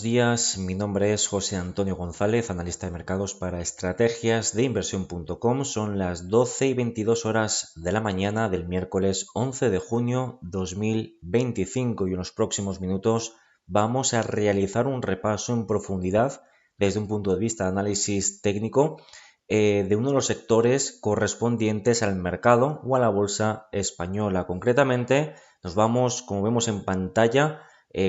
días, mi nombre es José Antonio González, analista de mercados para estrategias de inversión.com. Son las 12:22 de la mañana del miércoles 11 de junio 2025 y en los próximos minutos vamos a realizar un repaso en profundidad desde un punto de vista de análisis técnico de uno de los sectores correspondientes al mercado o a la bolsa española. Concretamente, nos vamos, como vemos en pantalla,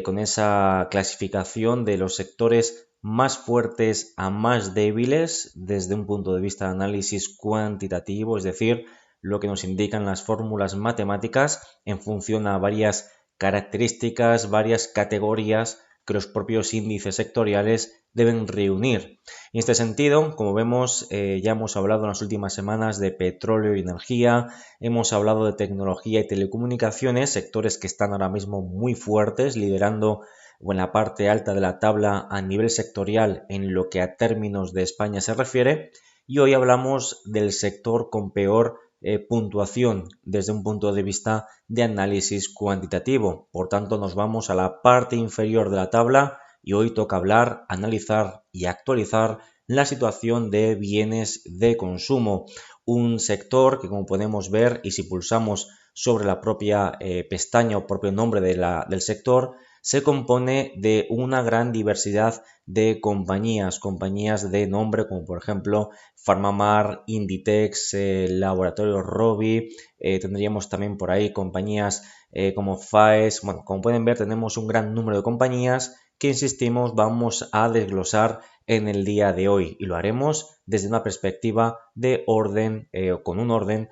con esa clasificación de los sectores más fuertes a más débiles desde un punto de vista de análisis cuantitativo, es decir, lo que nos indican las fórmulas matemáticas en función a varias características, varias categorías que los propios índices sectoriales deben reunir. En este sentido, como vemos, ya hemos hablado en las últimas semanas de petróleo y energía, hemos hablado de tecnología y telecomunicaciones, sectores que están ahora mismo muy fuertes, liderando o en la parte alta de la tabla a nivel sectorial en lo que a términos de España se refiere. Y hoy hablamos del sector con peor puntuación desde un punto de vista de análisis cuantitativo. Por tanto, nos vamos a la parte inferior de la tabla y hoy toca hablar, analizar y actualizar la situación de bienes de consumo. Un sector que, como podemos ver, y si pulsamos sobre la propia pestaña o propio nombre del sector, se compone de una gran diversidad de compañías de nombre como por ejemplo PharmaMar, Inditex, Laboratorio Rovi, tendríamos también por ahí compañías como Faes. Bueno, como pueden ver, tenemos un gran número de compañías que, insistimos, vamos a desglosar en el día de hoy y lo haremos desde una perspectiva de orden o con un orden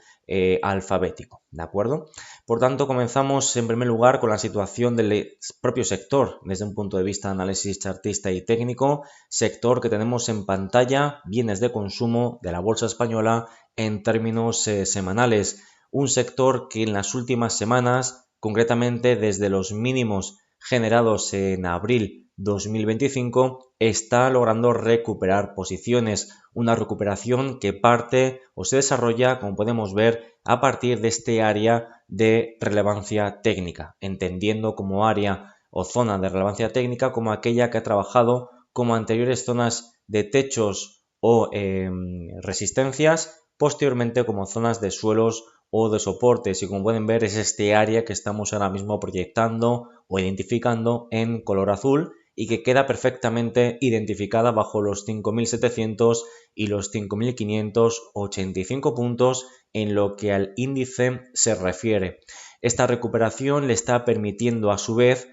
alfabético, ¿de acuerdo? Por tanto, comenzamos en primer lugar con la situación del propio sector desde un punto de vista de análisis chartista y técnico, sector que tenemos en pantalla, bienes de consumo de la bolsa española en términos semanales, un sector que en las últimas semanas, concretamente desde los mínimos generados en abril 2025, está logrando recuperar posiciones, una recuperación que parte o se desarrolla, como podemos ver, a partir de este área de relevancia técnica, entendiendo como área o zona de relevancia técnica como aquella que ha trabajado como anteriores zonas de techos o resistencias, posteriormente como zonas de suelos o de soportes, y como pueden ver es este área que estamos ahora mismo proyectando o identificando en color azul y que queda perfectamente identificada bajo los 5.700 y los 5.585 puntos en lo que al índice se refiere. Esta recuperación le está permitiendo a su vez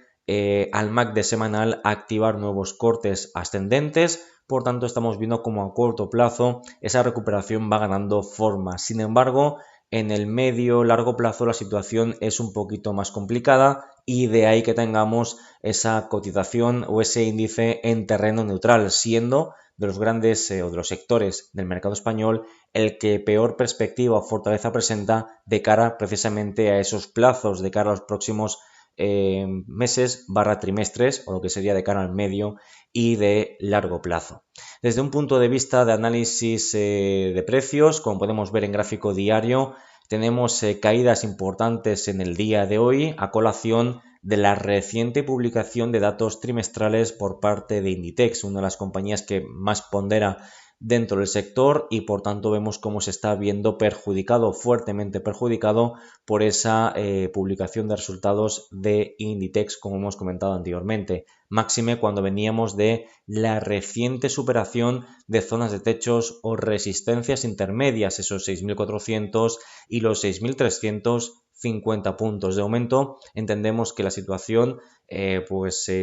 al MACD semanal activar nuevos cortes ascendentes. Por tanto, estamos viendo como a corto plazo esa recuperación va ganando forma. Sin embargo, en el medio largo plazo la situación es un poquito más complicada y de ahí que tengamos esa cotización o ese índice en terreno neutral, siendo de los grandes o de los sectores del mercado español el que peor perspectiva o fortaleza presenta de cara precisamente a esos plazos, de cara a los próximos meses / trimestres, o lo que sería de cara al medio y de largo plazo. Desde un punto de vista de análisis de precios, como podemos ver en gráfico diario, tenemos caídas importantes en el día de hoy a colación de la reciente publicación de datos trimestrales por parte de Inditex, una de las compañías que más pondera dentro del sector, y por tanto vemos cómo se está viendo perjudicado, fuertemente perjudicado por esa publicación de resultados de Inditex, como hemos comentado anteriormente. Máxime cuando veníamos de la reciente superación de zonas de techos o resistencias intermedias, esos 6.400 y los 6.350 puntos. De momento entendemos que la situación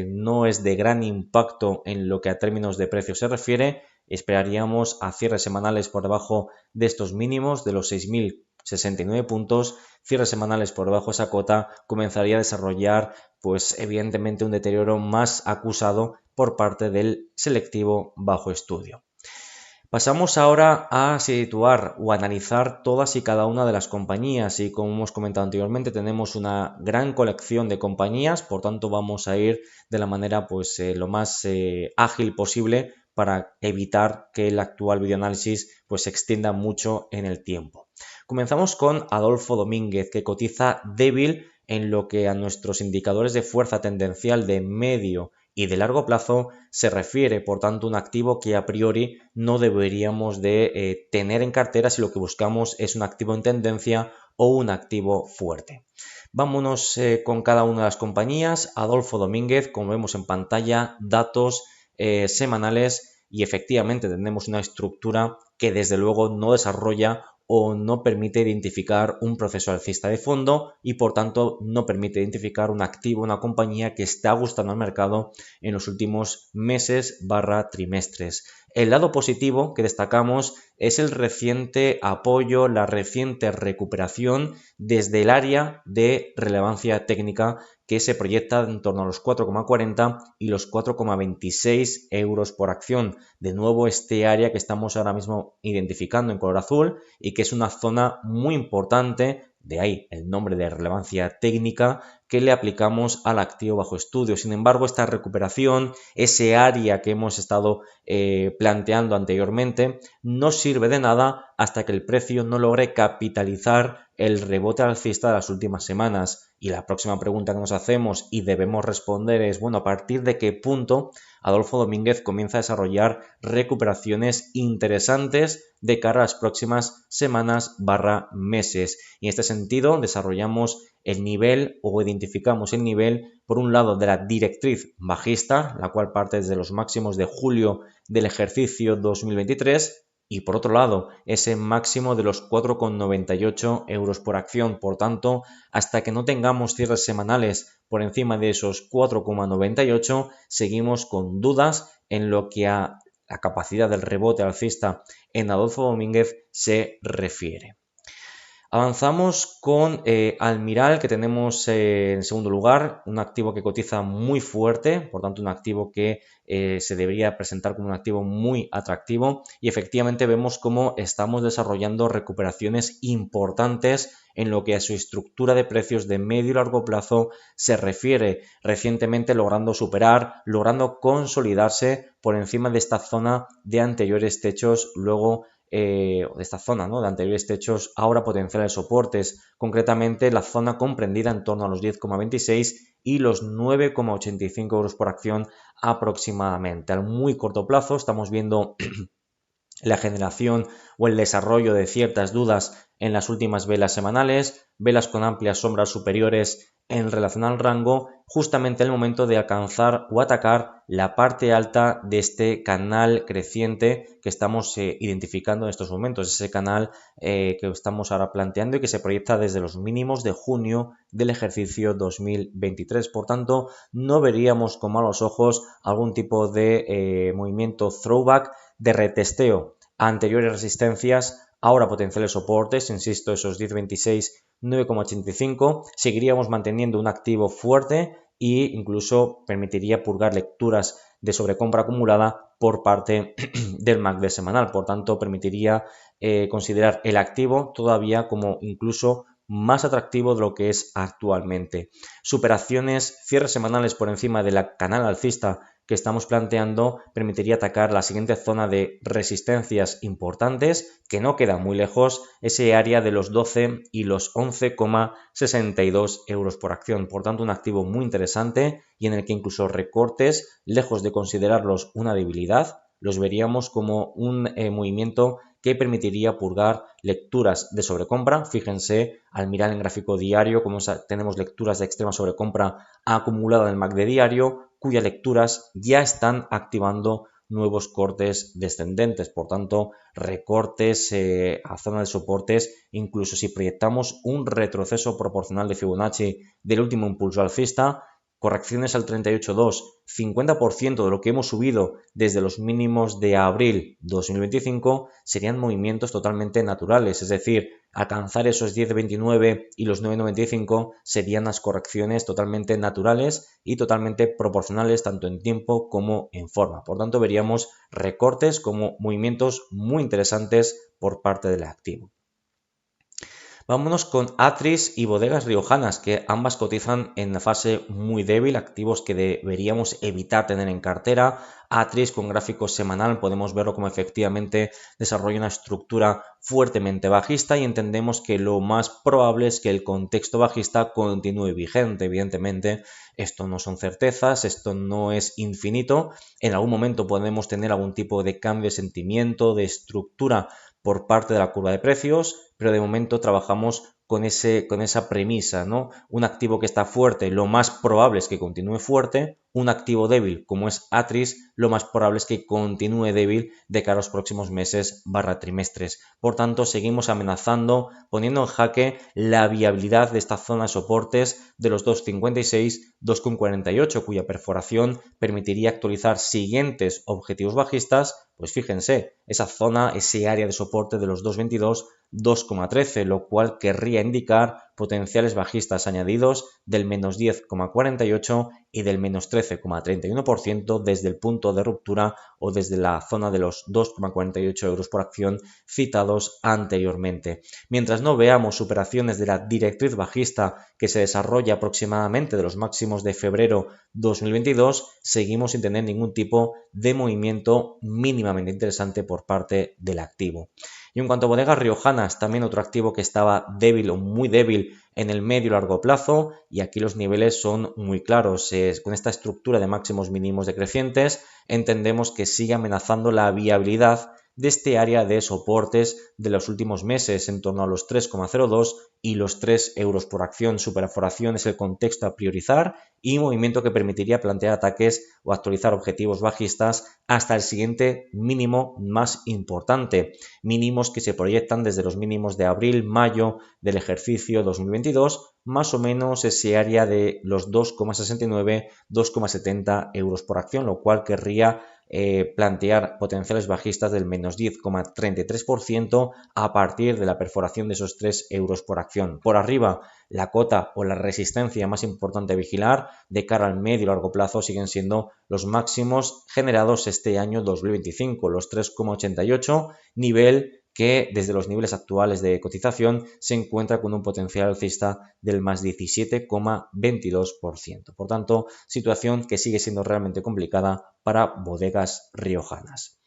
no es de gran impacto en lo que a términos de precios se refiere. Esperaríamos a cierres semanales por debajo de estos mínimos, de los 6.069 puntos. Cierres semanales por debajo de esa cota comenzaría a desarrollar, pues evidentemente, un deterioro más acusado por parte del selectivo bajo estudio. Pasamos ahora a situar o analizar todas y cada una de las compañías, y como hemos comentado anteriormente tenemos una gran colección de compañías, por tanto vamos a ir de la manera lo más ágil posible para evitar que el actual videoanálisis se extienda mucho en el tiempo. Comenzamos con Adolfo Domínguez, que cotiza débil en lo que a nuestros indicadores de fuerza tendencial de medio y de largo plazo se refiere, por tanto, un activo que a priori no deberíamos de tener en cartera si lo que buscamos es un activo en tendencia o un activo fuerte. Vámonos con cada una de las compañías. Adolfo Domínguez, como vemos en pantalla, datos semanales y efectivamente tenemos una estructura que desde luego no desarrolla o no permite identificar un proceso alcista de fondo y por tanto no permite identificar un activo, una compañía que está gustando al mercado en los últimos meses / trimestres. El lado positivo que destacamos es el reciente apoyo, la reciente recuperación desde el área de relevancia técnica que se proyecta en torno a los 4,40 y los 4,26 euros por acción. De nuevo, este área que estamos ahora mismo identificando en color azul y que es una zona muy importante, de ahí el nombre de relevancia técnica, que le aplicamos al activo bajo estudio. Sin embargo, esta recuperación, ese área que hemos estado planteando anteriormente, no sirve de nada hasta que el precio no logre capitalizar el rebote alcista de las últimas semanas. Y la próxima pregunta que nos hacemos y debemos responder es, bueno, ¿a partir de qué punto Adolfo Domínguez comienza a desarrollar recuperaciones interesantes de cara a las próximas semanas / meses? Y en este sentido desarrollamos el nivel o identificamos el nivel, por un lado, de la directriz bajista, la cual parte desde los máximos de julio del ejercicio 2023, y por otro lado, ese máximo de los 4,98 euros por acción. Por tanto, hasta que no tengamos cierres semanales por encima de esos 4,98, seguimos con dudas en lo que a la capacidad del rebote alcista en Adolfo Domínguez se refiere. Avanzamos con Almiral, que tenemos en segundo lugar, un activo que cotiza muy fuerte, por tanto un activo que se debería presentar como un activo muy atractivo y efectivamente vemos cómo estamos desarrollando recuperaciones importantes en lo que a su estructura de precios de medio y largo plazo se refiere, recientemente logrando consolidarse por encima de esta zona de anteriores techos, luego de esta zona, ¿no?, de anteriores techos, ahora potenciales soportes, concretamente la zona comprendida en torno a los 10,26 y los 9,85 euros por acción aproximadamente. Al muy corto plazo estamos viendo la generación o el desarrollo de ciertas dudas en las últimas velas semanales, velas con amplias sombras superiores en relación al rango, justamente en el momento de alcanzar o atacar la parte alta de este canal creciente que estamos identificando en estos momentos, ese canal que estamos ahora planteando y que se proyecta desde los mínimos de junio del ejercicio 2023. Por tanto, no veríamos con malos ojos algún tipo de movimiento throwback de retesteo a anteriores resistencias, ahora potenciales soportes, insisto, esos 10,26, 9,85, seguiríamos manteniendo un activo fuerte e incluso permitiría purgar lecturas de sobrecompra acumulada por parte del MACD semanal. Por tanto, permitiría considerar el activo todavía como incluso más atractivo de lo que es actualmente. Superaciones, cierres semanales por encima de la canal alcista que estamos planteando permitiría atacar la siguiente zona de resistencias importantes que no queda muy lejos, ese área de los 12 y los 11,62 euros por acción. Por tanto, un activo muy interesante y en el que incluso recortes, lejos de considerarlos una debilidad, los veríamos como un movimiento que permitiría purgar lecturas de sobrecompra. Fíjense, al mirar en gráfico diario, como tenemos lecturas de extrema sobrecompra acumulada en el MACD diario, cuyas lecturas ya están activando nuevos cortes descendentes. Por tanto, recortes a zona de soportes, incluso si proyectamos un retroceso proporcional de Fibonacci del último impulso alcista, correcciones al 38,2, 50% de lo que hemos subido desde los mínimos de abril 2025 serían movimientos totalmente naturales, es decir, alcanzar esos 10,29 y los 9,95 serían las correcciones totalmente naturales y totalmente proporcionales tanto en tiempo como en forma. Por tanto, veríamos recortes como movimientos muy interesantes por parte del activo. Vámonos con Atris y Bodegas Riojanas, que ambas cotizan en la fase muy débil, activos que deberíamos evitar tener en cartera. Atris con gráfico semanal podemos verlo como efectivamente desarrolla una estructura fuertemente bajista y entendemos que lo más probable es que el contexto bajista continúe vigente. Evidentemente, esto no son certezas, esto no es infinito. En algún momento podemos tener algún tipo de cambio de sentimiento, de estructura por parte de la curva de precios, pero de momento trabajamos con esa premisa, ¿no? Un activo que está fuerte, lo más probable es que continúe fuerte. Un activo débil, como es Atris, lo más probable es que continúe débil de cara a los próximos meses / trimestres. Por tanto, seguimos amenazando, poniendo en jaque la viabilidad de esta zona de soportes de los 2,56, 2,48, cuya perforación permitiría actualizar siguientes objetivos bajistas. Pues fíjense, esa zona, ese área de soporte de los 2,22, 2,13, lo cual querría indicar potenciales bajistas añadidos del menos 10,48 y del menos 13,31% desde el punto de ruptura o desde la zona de los 2,48 euros por acción citados anteriormente. Mientras no veamos superaciones de la directriz bajista que se desarrolla aproximadamente de los máximos de febrero 2022, seguimos sin tener ningún tipo de movimiento mínimamente interesante por parte del activo. Y en cuanto a bodegas riojanas, también otro activo que estaba débil o muy débil en el medio y largo plazo, y aquí los niveles son muy claros. Con esta estructura de máximos mínimos decrecientes, entendemos que sigue amenazando la viabilidad de este área de soportes de los últimos meses en torno a los 3,02 y los 3 euros por acción. Su perforación es el contexto a priorizar y movimiento que permitiría plantear ataques o actualizar objetivos bajistas hasta el siguiente mínimo más importante. Mínimos que se proyectan desde los mínimos de abril-mayo del ejercicio 2022, más o menos ese área de los 2,69, 2,70 euros por acción, lo cual querría plantear potenciales bajistas del menos 10,33% a partir de la perforación de esos 3 euros por acción. Por arriba, la cota o la resistencia más importante a vigilar de cara al medio y largo plazo siguen siendo los máximos generados este año 2025, los 3,88, nivel que desde los niveles actuales de cotización se encuentra con un potencial alcista del más 17,22%. Por tanto, situación que sigue siendo realmente complicada para bodegas riojanas.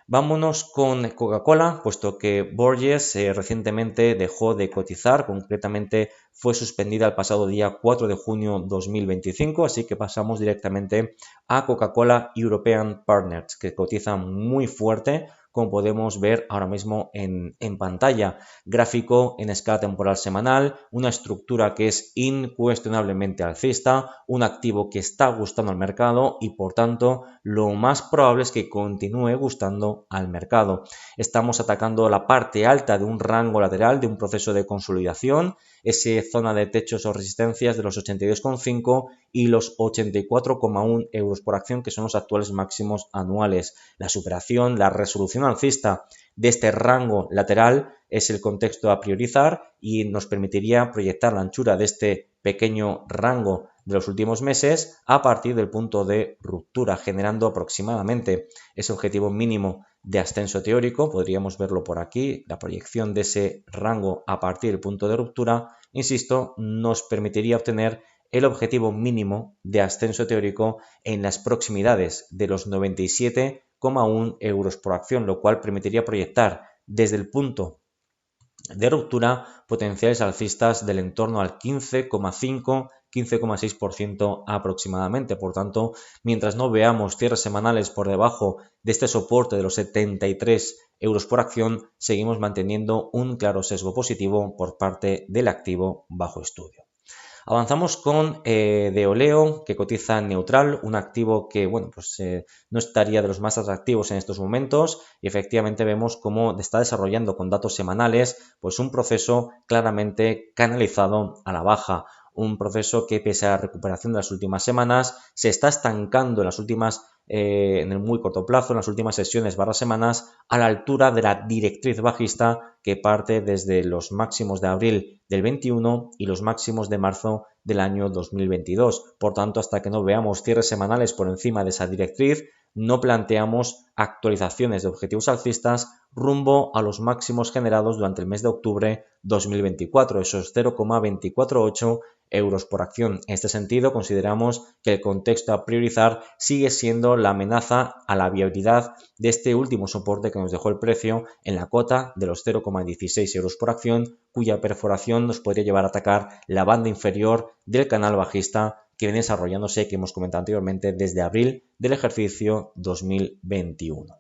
Vámonos con Coca-Cola, puesto que Borges recientemente dejó de cotizar, concretamente fue suspendida el pasado día 4 de junio 2025, así que pasamos directamente a Coca-Cola European Partners, que cotiza muy fuerte, como podemos ver ahora mismo en pantalla. Gráfico en escala temporal semanal, una estructura que es incuestionablemente alcista, un activo que está gustando al mercado y por tanto lo más probable es que continúe gustando al mercado. Estamos atacando la parte alta de un rango lateral, de un proceso de consolidación, esa zona de techos o resistencias de los 82,5 y los 84,1 euros por acción, que son los actuales máximos anuales. La superación, la resolución alcista de este rango lateral es el contexto a priorizar y nos permitiría proyectar la anchura de este pequeño rango de los últimos meses a partir del punto de ruptura, generando aproximadamente ese objetivo mínimo de ascenso teórico. Podríamos verlo por aquí, la proyección de ese rango a partir del punto de ruptura, insisto, nos permitiría obtener el objetivo mínimo de ascenso teórico en las proximidades de los 97,1 euros por acción, lo cual permitiría proyectar desde el punto de ruptura potenciales alcistas del entorno al 15,5, 15,6% aproximadamente. Por tanto, mientras no veamos cierres semanales por debajo de este soporte de los 73 euros por acción, seguimos manteniendo un claro sesgo positivo por parte del activo bajo estudio. Avanzamos con Deoleo, que cotiza en neutral, un activo que no estaría de los más atractivos en estos momentos y efectivamente vemos cómo está desarrollando con datos semanales pues un proceso claramente canalizado a la baja. Un proceso que pese a la recuperación de las últimas semanas se está estancando en el muy corto plazo, en las últimas sesiones / semanas, a la altura de la directriz bajista que parte desde los máximos de abril del 21 y los máximos de marzo del año 2022. Por tanto, hasta que no veamos cierres semanales por encima de esa directriz, no planteamos actualizaciones de objetivos alcistas rumbo a los máximos generados durante el mes de octubre 2024, esos 0,248 euros por acción. En este sentido, consideramos que el contexto a priorizar sigue siendo la amenaza a la viabilidad de este último soporte que nos dejó el precio en la cota de los 0,16 euros por acción, cuya perforación nos podría llevar a atacar la banda inferior del canal bajista que viene desarrollándose, que hemos comentado anteriormente, desde abril del ejercicio 2021.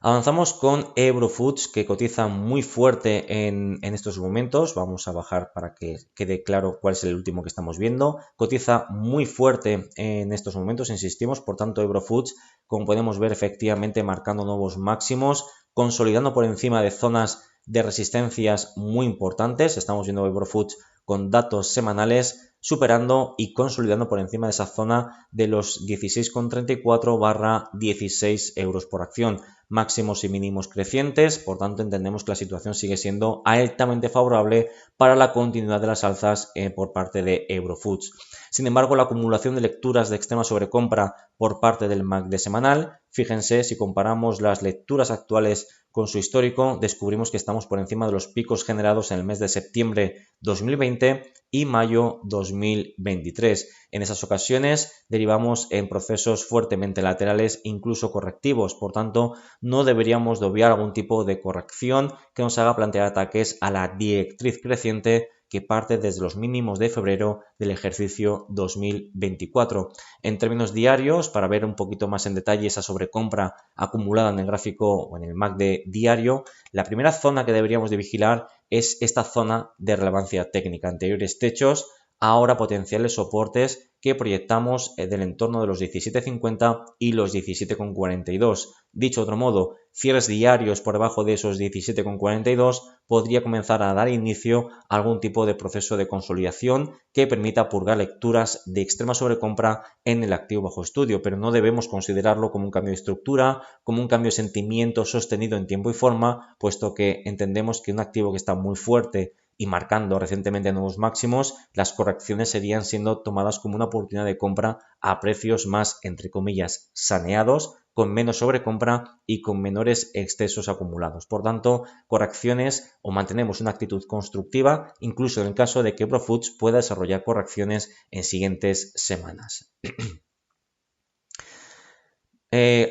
Avanzamos con Eurofoods, que cotiza muy fuerte en estos momentos. Vamos a bajar para que quede claro cuál es el último que estamos viendo. Cotiza muy fuerte en estos momentos, insistimos. Por tanto, Eurofoods, como podemos ver, efectivamente marcando nuevos máximos, consolidando por encima de zonas de resistencias muy importantes. Estamos viendo Eurofoods con datos semanales superando y consolidando por encima de esa zona de los 16,34/16 euros por acción. Máximos y mínimos crecientes, por tanto entendemos que la situación sigue siendo altamente favorable para la continuidad de las alzas por parte de Eurofoods. Sin embargo, la acumulación de lecturas de extrema sobrecompra por parte del MACD semanal, fíjense, si comparamos las lecturas actuales con su histórico, descubrimos que estamos por encima de los picos generados en el mes de septiembre 2020 y mayo 2023. En esas ocasiones derivamos en procesos fuertemente laterales, incluso correctivos. Por tanto, no deberíamos de obviar algún tipo de corrección que nos haga plantear ataques a la directriz creciente que parte desde los mínimos de febrero del ejercicio 2024. En términos diarios, para ver un poquito más en detalle esa sobrecompra acumulada en el gráfico o en el MACD diario, la primera zona que deberíamos de vigilar es esta zona de relevancia técnica, anteriores techos, ahora potenciales soportes que proyectamos del entorno de los 17,50 y los 17,42. Dicho de otro modo, cierres diarios por debajo de esos 17,42 podría comenzar a dar inicio a algún tipo de proceso de consolidación que permita purgar lecturas de extrema sobrecompra en el activo bajo estudio, pero no debemos considerarlo como un cambio de estructura, como un cambio de sentimiento sostenido en tiempo y forma, puesto que entendemos que un activo que está muy fuerte y marcando recientemente nuevos máximos, las correcciones serían siendo tomadas como una oportunidad de compra a precios más, entre comillas, saneados, con menos sobrecompra y con menores excesos acumulados. Por tanto, correcciones o mantenemos una actitud constructiva, incluso en el caso de que Eurofoods pueda desarrollar correcciones en siguientes semanas.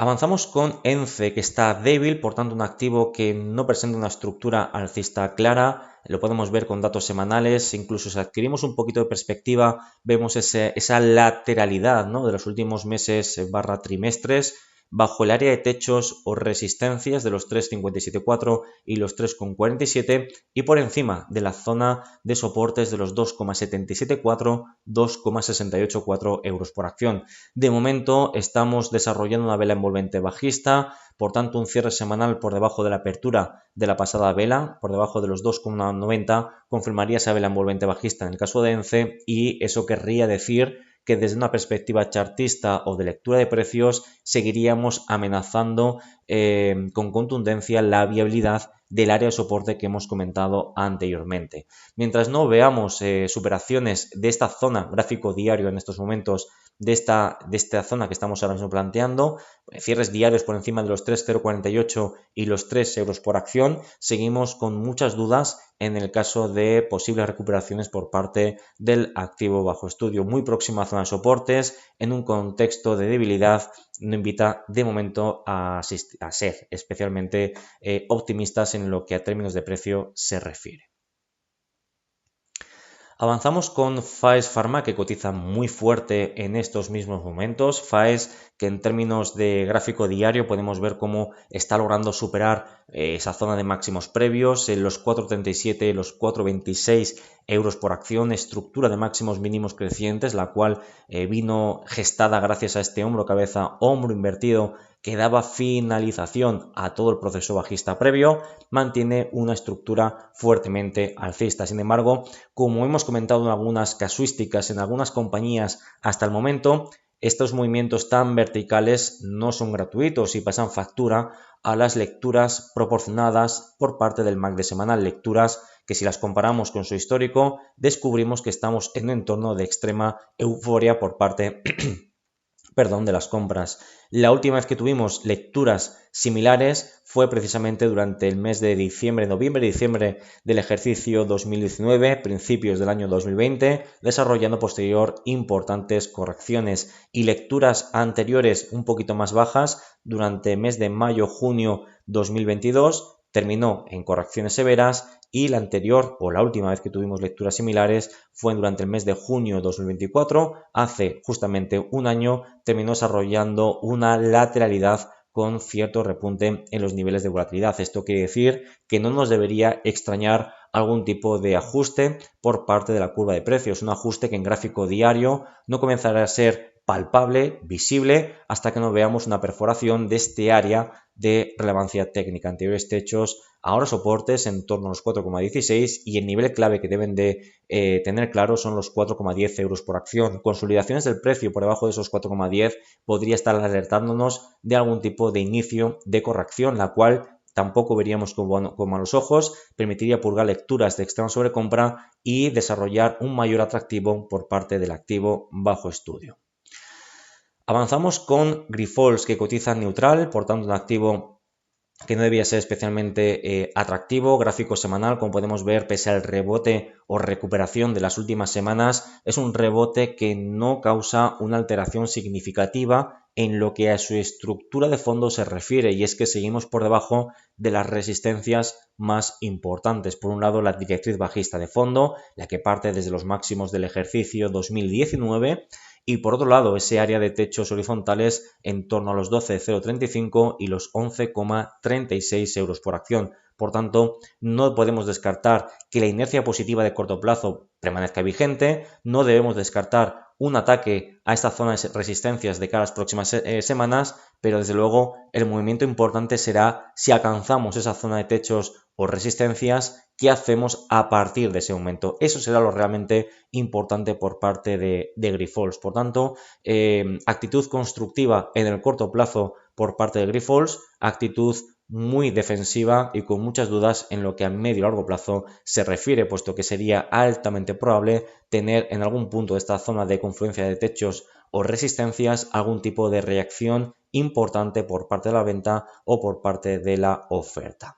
Avanzamos con ENCE, que está débil, por tanto un activo que no presenta una estructura alcista clara. Lo podemos ver con datos semanales, incluso si adquirimos un poquito de perspectiva, vemos esa lateralidad, ¿no?, de los últimos meses / trimestres, bajo el área de techos o resistencias de los 3,574 y los 3,47 y por encima de la zona de soportes de los 2,774, 2,684 euros por acción. De momento estamos desarrollando una vela envolvente bajista, por tanto un cierre semanal por debajo de la apertura de la pasada vela, por debajo de los 2,90, confirmaría esa vela envolvente bajista en el caso de ENCE, y eso querría decir que desde una perspectiva chartista o de lectura de precios seguiríamos amenazando con contundencia la viabilidad del área de soporte que hemos comentado anteriormente. Mientras no veamos superaciones de esta zona, gráfico diario en estos momentos, de esta zona que estamos ahora mismo planteando, cierres diarios por encima de los 3,048 y los 3 euros por acción, seguimos con muchas dudas en el caso de posibles recuperaciones por parte del activo bajo estudio. Muy próximo a zona de soportes, en un contexto de debilidad, no invita de momento a ser especialmente optimistas en lo que a términos de precio se refiere. Avanzamos con Faes Pharma, que cotiza muy fuerte en estos mismos momentos. Faes, que en términos de gráfico diario podemos ver cómo está logrando superar esa zona de máximos previos en los 4,37 y los 4,26 euros por acción, estructura de máximos mínimos crecientes, la cual vino gestada gracias a este hombro cabeza, hombro invertido, que daba finalización a todo el proceso bajista previo, mantiene una estructura fuertemente alcista. Sin embargo, como hemos comentado en algunas casuísticas, en algunas compañías hasta el momento, estos movimientos tan verticales no son gratuitos y pasan factura a las lecturas proporcionadas por parte del MACD semanal, lecturas que si las comparamos con su histórico, descubrimos que estamos en un entorno de extrema euforia por parte perdón, de las compras. La última vez que tuvimos lecturas similares fue precisamente durante el mes de diciembre, noviembre y diciembre del ejercicio 2019, principios del año 2020, desarrollando posterior importantes correcciones, y lecturas anteriores un poquito más bajas durante el mes de mayo-junio 2022 terminó en correcciones severas, y la anterior o la última vez que tuvimos lecturas similares fue durante el mes de junio 2024, hace justamente un año, terminó desarrollando una lateralidad con cierto repunte en los niveles de volatilidad. Esto quiere decir que no nos debería extrañar algún tipo de ajuste por parte de la curva de precios, un ajuste que en gráfico diario no comenzará a ser palpable, visible, hasta que no veamos una perforación de este área de relevancia técnica. Anteriores techos, ahora soportes en torno a los 4,16, y el nivel clave que deben de tener claro son los 4,10 euros por acción. Consolidaciones del precio por debajo de esos 4,10 podría estar alertándonos de algún tipo de inicio de corrección, la cual tampoco veríamos con malos ojos, permitiría purgar lecturas de extrema sobrecompra y desarrollar un mayor atractivo por parte del activo bajo estudio. Avanzamos con Grifols, que cotiza neutral, por tanto un activo que no debía ser especialmente atractivo. Gráfico semanal, como podemos ver, pese al rebote o recuperación de las últimas semanas, es un rebote que no causa una alteración significativa en lo que a su estructura de fondo se refiere, y es que seguimos por debajo de las resistencias más importantes. Por un lado, la directriz bajista de fondo, la que parte desde los máximos del ejercicio 2019, y por otro lado, ese área de techos horizontales en torno a los 12,035 y los 11,36 euros por acción. Por tanto, no podemos descartar que la inercia positiva de corto plazo permanezca vigente, no debemos descartar un ataque a esta zona de resistencias de cara a las próximas semanas, pero desde luego el movimiento importante será si alcanzamos esa zona de techos o resistencias, ¿qué hacemos a partir de ese momento? Eso será lo realmente importante por parte de Grifols. Por tanto, actitud constructiva en el corto plazo por parte de Grifols, actitud muy defensiva y con muchas dudas en lo que a medio y largo plazo se refiere, puesto que sería altamente probable tener en algún punto de esta zona de confluencia de techos o resistencias algún tipo de reacción importante por parte de la venta o por parte de la oferta.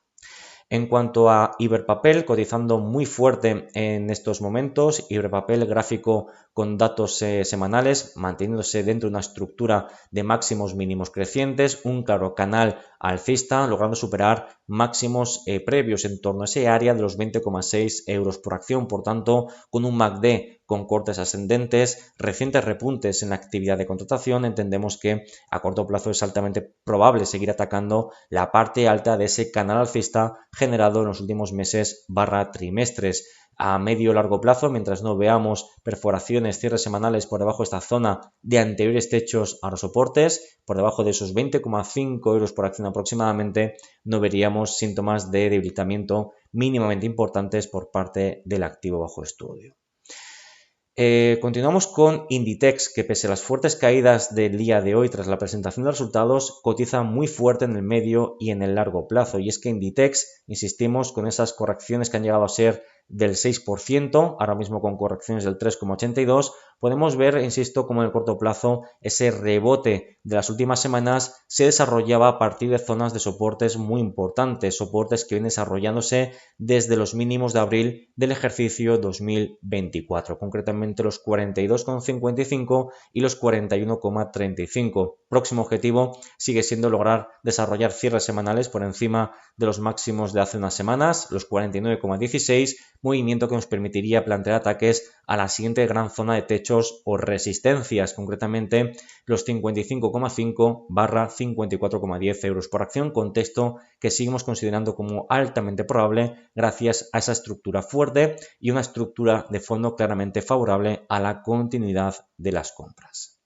En cuanto a Iberpapel, cotizando muy fuerte en estos momentos, Iberpapel gráfico con datos semanales, manteniéndose dentro de una estructura de máximos mínimos crecientes, un claro canal alcista, logrando superar máximos previos en torno a ese área de los 20,6 euros por acción. Por tanto, con un MACD con cortes ascendentes, recientes repuntes en la actividad de contratación, entendemos que a corto plazo es altamente probable seguir atacando la parte alta de ese canal alcista generado en los últimos meses / trimestres. A medio o largo plazo, mientras no veamos perforaciones, cierres semanales por debajo de esta zona de anteriores techos a los soportes, por debajo de esos 20,5 euros por acción aproximadamente, no veríamos síntomas de debilitamiento mínimamente importantes por parte del activo bajo estudio. Continuamos con Inditex, que pese a las fuertes caídas del día de hoy tras la presentación de resultados, cotiza muy fuerte en el medio y en el largo plazo. Y es que Inditex, insistimos, con esas correcciones que han llegado a ser del 6%, ahora mismo con correcciones del 3,82%, podemos ver, insisto, como en el corto plazo ese rebote de las últimas semanas se desarrollaba a partir de zonas de soportes muy importantes, soportes que vienen desarrollándose desde los mínimos de abril del ejercicio 2024, concretamente los 42,55 y los 41,35. Próximo objetivo sigue siendo lograr desarrollar cierres semanales por encima de los máximos de hace unas semanas, los 49,16, movimiento que nos permitiría plantear ataques a la siguiente gran zona de techos o resistencias, concretamente los 55,5 / 54,10 euros por acción, contexto que seguimos considerando como altamente probable gracias a esa estructura fuerte y una estructura de fondo claramente favorable a la continuidad de las compras.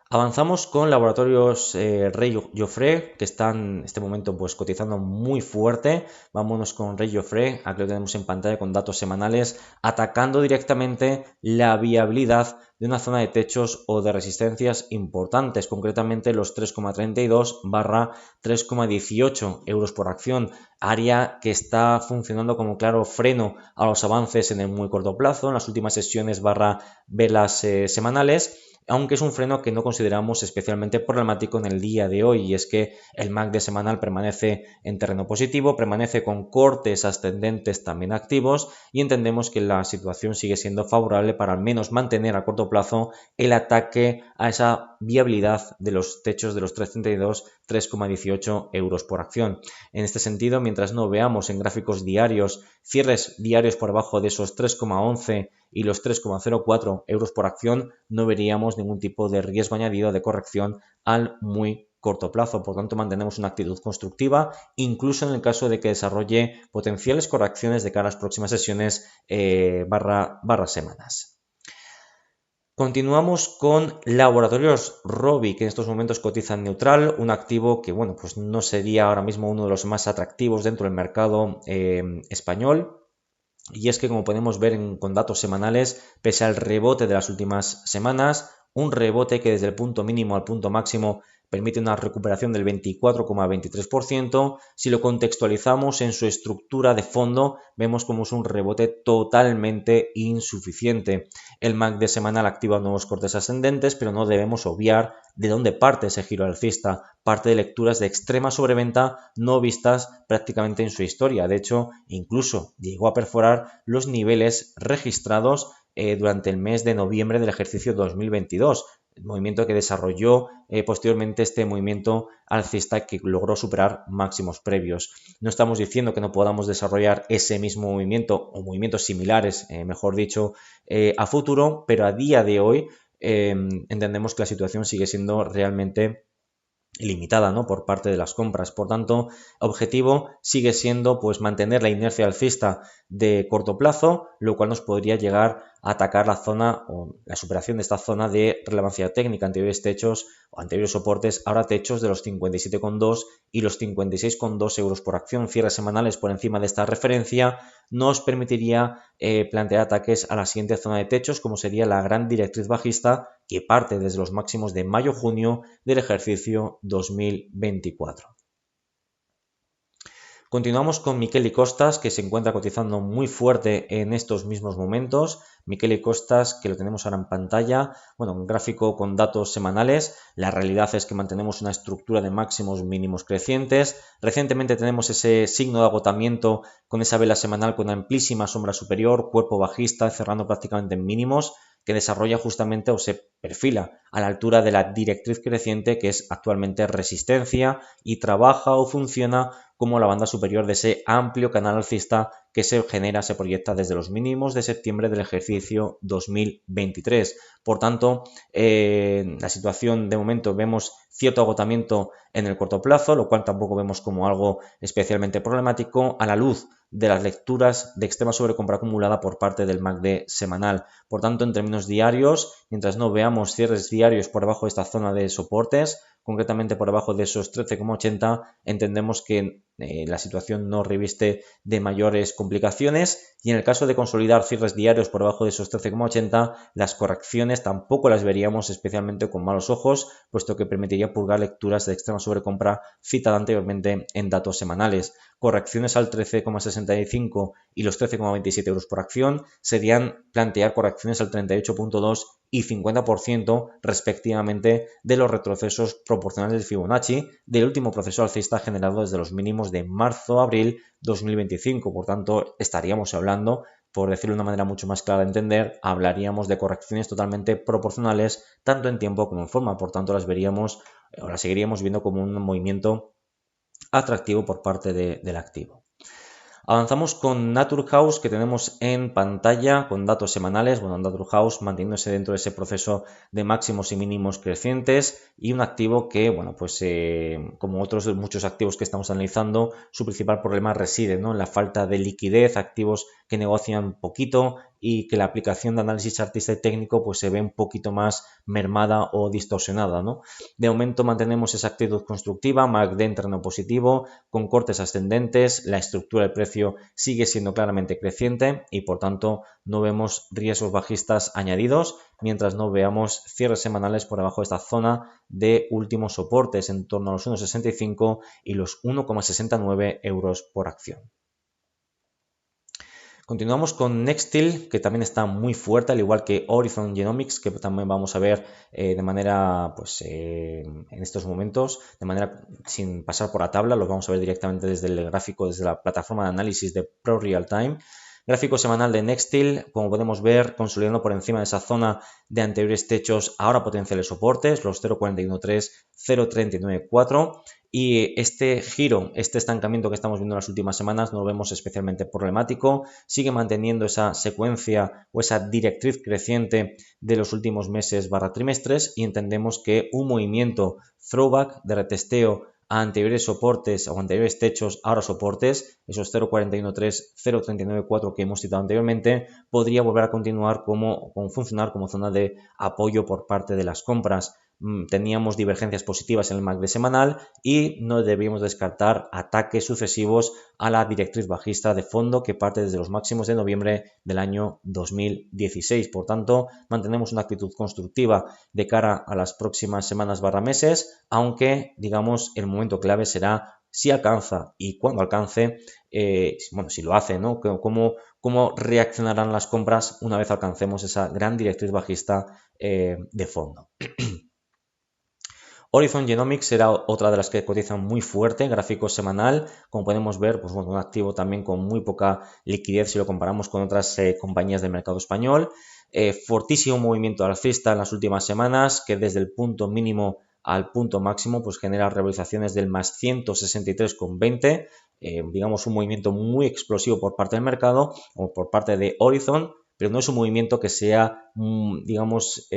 Avanzamos con laboratorios Rey Jofre, que están en este momento pues cotizando muy fuerte. Vámonos con Rey Jofre, aquí lo tenemos en pantalla con datos semanales, atacando directamente la viabilidad de una zona de techos o de resistencias importantes, concretamente los 3,32 / 3,18 euros por acción, área que está funcionando como claro freno a los avances en el muy corto plazo, en las últimas sesiones / velas semanales. aunque es un freno que no consideramos especialmente problemático en el día de hoy, y es que el MACD semanal permanece en terreno positivo, permanece con cortes ascendentes también activos, y entendemos que la situación sigue siendo favorable para al menos mantener a corto plazo el ataque a esa viabilidad de los techos de los 3,32, 3,18 euros por acción. En este sentido, mientras no veamos en gráficos diarios cierres diarios por abajo de esos 3,11 y los 3,04 euros por acción, no veríamos ningún tipo de riesgo añadido de corrección al muy corto plazo. Por tanto, mantenemos una actitud constructiva, incluso en el caso de que desarrolle potenciales correcciones de cara a las próximas sesiones barra semanas. Continuamos con Laboratorios Rovi, que en estos momentos cotiza en neutral, un activo que, bueno, pues no sería ahora mismo uno de los más atractivos dentro del mercado español. Y es que, como podemos ver con datos semanales, pese al rebote de las últimas semanas, un rebote que desde el punto mínimo al punto máximo permite una recuperación del 24,23%. Si lo contextualizamos en su estructura de fondo, vemos como es un rebote totalmente insuficiente. El MACD semanal activa nuevos cortes ascendentes, pero no debemos obviar de dónde parte ese giro alcista. Parte de lecturas de extrema sobreventa no vistas prácticamente en su historia. De hecho, incluso llegó a perforar los niveles registrados durante el mes de noviembre del ejercicio 2022. El movimiento que desarrolló posteriormente este movimiento alcista que logró superar máximos previos. No estamos diciendo que no podamos desarrollar ese mismo movimiento o movimientos similares, mejor dicho, a futuro, pero a día de hoy entendemos que la situación sigue siendo realmente limitada, ¿no?, por parte de las compras. Por tanto, objetivo sigue siendo pues mantener la inercia alcista de corto plazo, lo cual nos podría llegar a atacar la zona o la superación de esta zona de relevancia técnica, anteriores techos o anteriores soportes, ahora techos de los 57,2 y los 56,2 euros por acción, cierres semanales por encima de esta referencia, nos permitiría plantear ataques a la siguiente zona de techos, como sería la gran directriz bajista que parte desde los máximos de mayo-junio del ejercicio 2024. Continuamos con Miquel y Costas, que se encuentra cotizando muy fuerte en estos mismos momentos. Miquel y Costas, que lo tenemos ahora en pantalla, bueno, un gráfico con datos semanales. La realidad es que mantenemos una estructura de máximos mínimos crecientes. Recientemente tenemos ese signo de agotamiento con esa vela semanal con amplísima sombra superior, cuerpo bajista, cerrando prácticamente en mínimos, que desarrolla justamente o se perfila a la altura de la directriz creciente, que es actualmente resistencia, y trabaja o funciona como la banda superior de ese amplio canal alcista que se genera, se proyecta desde los mínimos de septiembre del ejercicio 2023. Por tanto, la situación de momento vemos cierto agotamiento en el corto plazo, lo cual tampoco vemos como algo especialmente problemático a la luz de las lecturas de extrema sobrecompra acumulada por parte del MACD semanal. Por tanto, en términos diarios, mientras no veamos cierres diarios por debajo de esta zona de soportes, concretamente por debajo de esos 13,80, entendemos que la situación no reviste de mayores complicaciones, y en el caso de consolidar cierres diarios por debajo de esos 13,80, las correcciones tampoco las veríamos especialmente con malos ojos, puesto que permitiría purgar lecturas de extrema sobrecompra citada anteriormente en datos semanales. Correcciones al 13,65 y los 13,27 euros por acción serían plantear correcciones al 38,2 y 50% respectivamente de los retrocesos proporcionales de Fibonacci del último proceso alcista generado desde los mínimos de marzo-abril 2025. Por tanto, estaríamos hablando, por decirlo de una manera mucho más clara de entender, hablaríamos de correcciones totalmente proporcionales tanto en tiempo como en forma. Por tanto, las veríamos o las seguiríamos viendo como un movimiento atractivo por parte del activo. Avanzamos con Naturhaus, que tenemos en pantalla con datos semanales. Bueno, Naturhaus manteniéndose dentro de ese proceso de máximos y mínimos crecientes, y un activo que, bueno, pues como otros muchos activos que estamos analizando, su principal problema reside, ¿no?, en la falta de liquidez, activos que negocian poquito y que la aplicación de análisis chartista y técnico pues se ve un poquito más mermada o distorsionada, ¿no? De momento mantenemos esa actitud constructiva, MACD en terreno positivo, con cortes ascendentes, la estructura del precio sigue siendo claramente creciente y por tanto no vemos riesgos bajistas añadidos, mientras no veamos cierres semanales por debajo de esta zona de últimos soportes en torno a los 1,65 y los 1,69 euros por acción. Continuamos con Nextil, que también está muy fuerte, al igual que Horizon Genomics, que también vamos a ver de manera, pues en estos momentos, de manera sin pasar por la tabla, los vamos a ver directamente desde el gráfico, desde la plataforma de análisis de Pro Real Time. Gráfico semanal de Nextil, como podemos ver, consolidando por encima de esa zona de anteriores techos, ahora potenciales soportes, los 0.413, 0.394. Y este giro, este estancamiento que estamos viendo en las últimas semanas, no lo vemos especialmente problemático. Sigue manteniendo esa secuencia o esa directriz creciente de los últimos meses / trimestres y entendemos que un movimiento throwback de retesteo a anteriores soportes o anteriores techos, ahora soportes, esos 0.413, 0.394 que hemos citado anteriormente, podría volver a continuar como funcionar como zona de apoyo por parte de las compras. Teníamos divergencias positivas en el MACD semanal y no debíamos descartar ataques sucesivos a la directriz bajista de fondo que parte desde los máximos de noviembre del año 2016. Por tanto, mantenemos una actitud constructiva de cara a las próximas semanas / meses, aunque, digamos, el momento clave será si alcanza y cuando alcance, si lo hace, ¿no? ¿Cómo reaccionarán las compras una vez alcancemos esa gran directriz bajista de fondo? Horizon Genomics será otra de las que cotizan muy fuerte, gráfico semanal, como podemos ver, pues bueno, un activo también con muy poca liquidez si lo comparamos con otras compañías del mercado español. Fortísimo movimiento alcista en las últimas semanas, que desde el punto mínimo al punto máximo pues genera revalorizaciones del más 163,20, digamos un movimiento muy explosivo por parte del mercado o por parte de Horizon, pero no es un movimiento que sea, digamos,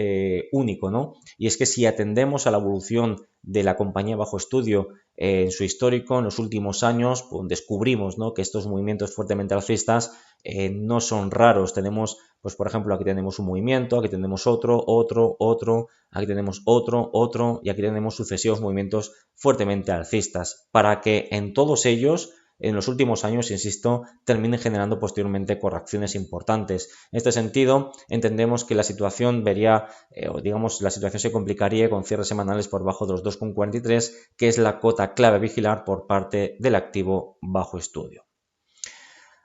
único, ¿no? Y es que si atendemos a la evolución de la compañía bajo estudio en su histórico, en los últimos años, pues descubrimos, ¿no?, que estos movimientos fuertemente alcistas no son raros. Tenemos, pues por ejemplo, aquí tenemos un movimiento, aquí tenemos otro, aquí tenemos otro, y aquí tenemos sucesivos movimientos fuertemente alcistas, para que en todos ellos en los últimos años, insisto, terminen generando posteriormente correcciones importantes. En este sentido, entendemos que la situación la situación se complicaría con cierres semanales por debajo de los 2,43, que es la cota clave a vigilar por parte del activo bajo estudio.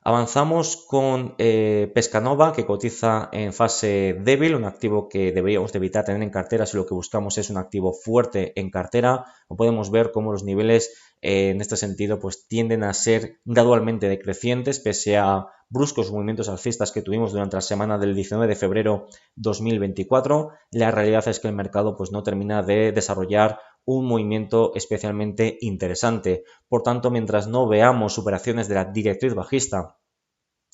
Avanzamos con Pescanova, que cotiza en fase débil, un activo que deberíamos de evitar tener en cartera si lo que buscamos es un activo fuerte en cartera. O podemos ver cómo los niveles en este sentido pues tienden a ser gradualmente decrecientes pese a bruscos movimientos alcistas que tuvimos durante la semana del 19 de febrero 2024. La realidad es que el mercado pues no termina de desarrollar un movimiento especialmente interesante. Por tanto, mientras no veamos superaciones de la directriz bajista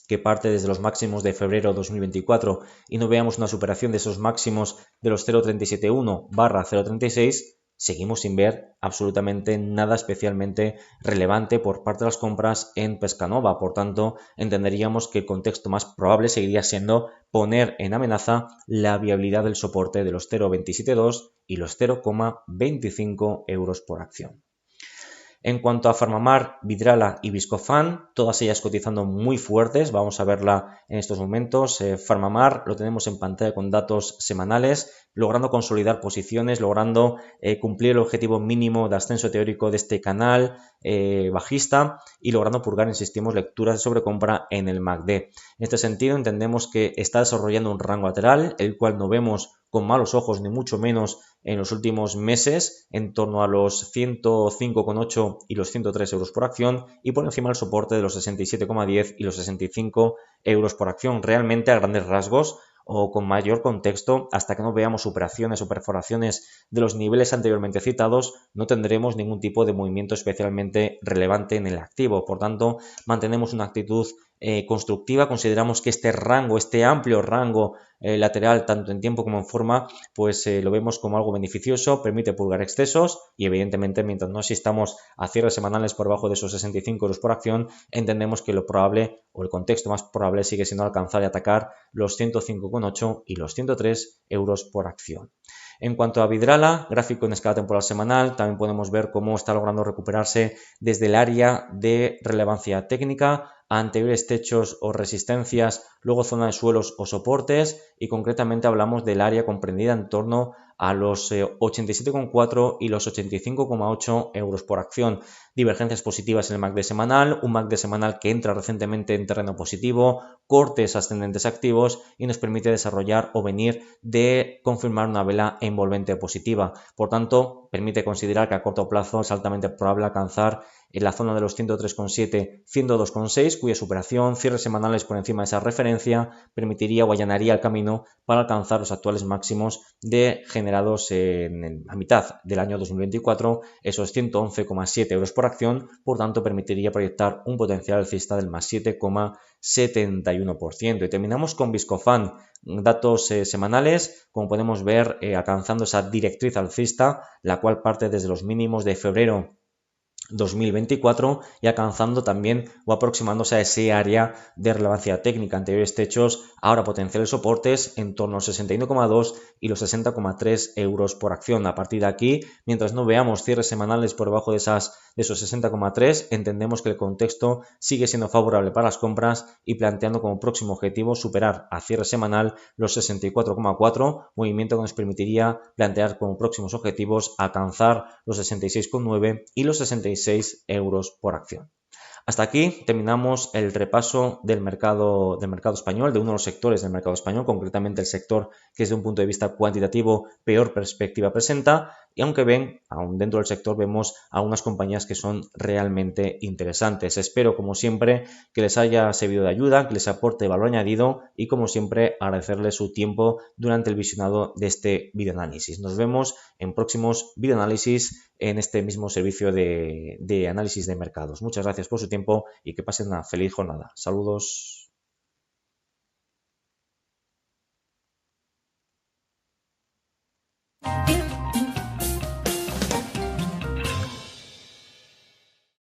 que parte desde los máximos de febrero 2024 y no veamos una superación de esos máximos de los 0.371 / 0.36, seguimos sin ver absolutamente nada especialmente relevante por parte de las compras en Pescanova. Por tanto, entenderíamos que el contexto más probable seguiría siendo poner en amenaza la viabilidad del soporte de los 0.272 y los 0,25 euros por acción. En cuanto a Farmamar, Vidrala y Viscofan, todas ellas cotizando muy fuertes, vamos a verla en estos momentos. Farmamar lo tenemos en pantalla con datos semanales, logrando consolidar posiciones, logrando cumplir el objetivo mínimo de ascenso teórico de este canal bajista y logrando purgar, insistimos, lecturas de sobrecompra en el MACD. En este sentido, entendemos que está desarrollando un rango lateral, el cual no vemos con malos ojos, ni mucho menos en los últimos meses, en torno a los 105,8 y los 103 euros por acción, y por encima del soporte de los 67,10 y los 65 euros por acción. Realmente, a grandes rasgos o con mayor contexto, hasta que no veamos superaciones o perforaciones de los niveles anteriormente citados, no tendremos ningún tipo de movimiento especialmente relevante en el activo. Por tanto, mantenemos una actitud constructiva. Consideramos que este rango, este amplio rango lateral, tanto en tiempo como en forma, pues lo vemos como algo beneficioso, permite purgar excesos y evidentemente mientras no asistamos a cierres semanales por debajo de esos 65 euros por acción, entendemos que lo probable o el contexto más probable sigue siendo alcanzar y atacar los 105,8 y los 103 euros por acción. En cuanto a Vidrala, gráfico en escala temporal semanal, también podemos ver cómo está logrando recuperarse desde el área de relevancia técnica a anteriores techos o resistencias, luego zona de suelos o soportes, y concretamente hablamos del área comprendida en torno a los 87,4 y los 85,8 euros por acción. Divergencias positivas en el MACD semanal, un MACD semanal que entra recientemente en terreno positivo, cortes ascendentes activos y nos permite desarrollar o venir de confirmar una vela envolvente positiva. Por tanto, permite considerar que a corto plazo es altamente probable alcanzar en la zona de los 103,7, 102,6, cuya superación, cierres semanales por encima de esa referencia, permitiría o allanaría el camino para alcanzar los actuales máximos generados en la mitad del año 2024, esos 111,7 euros por acción, por tanto permitiría proyectar un potencial alcista del más 7,71%. Y terminamos con Viscofan, datos semanales, como podemos ver, alcanzando esa directriz alcista, la cual parte desde los mínimos de febrero 2024 y alcanzando también o aproximándose a ese área de relevancia técnica. Anteriores techos, ahora potenciales soportes en torno a los 61,2 y los 60,3 euros por acción. A partir de aquí, mientras no veamos cierres semanales por debajo de esos 60,3, entendemos que el contexto sigue siendo favorable para las compras y planteando como próximo objetivo superar a cierre semanal los 64,4, movimiento que nos permitiría plantear como próximos objetivos alcanzar los 66,9 y los 66 euros por acción. Hasta aquí terminamos el repaso del mercado español, de uno de los sectores del mercado español, concretamente el sector que desde un punto de vista cuantitativo peor perspectiva presenta, y aunque aún dentro del sector vemos algunas compañías que son realmente interesantes. Espero, como siempre, que les haya servido de ayuda, que les aporte valor añadido y, como siempre, agradecerles su tiempo durante el visionado de este videoanálisis. Nos vemos en próximos videoanálisis en este mismo servicio de análisis de mercados. Muchas gracias por su tiempo y que pasen una feliz jornada. Saludos.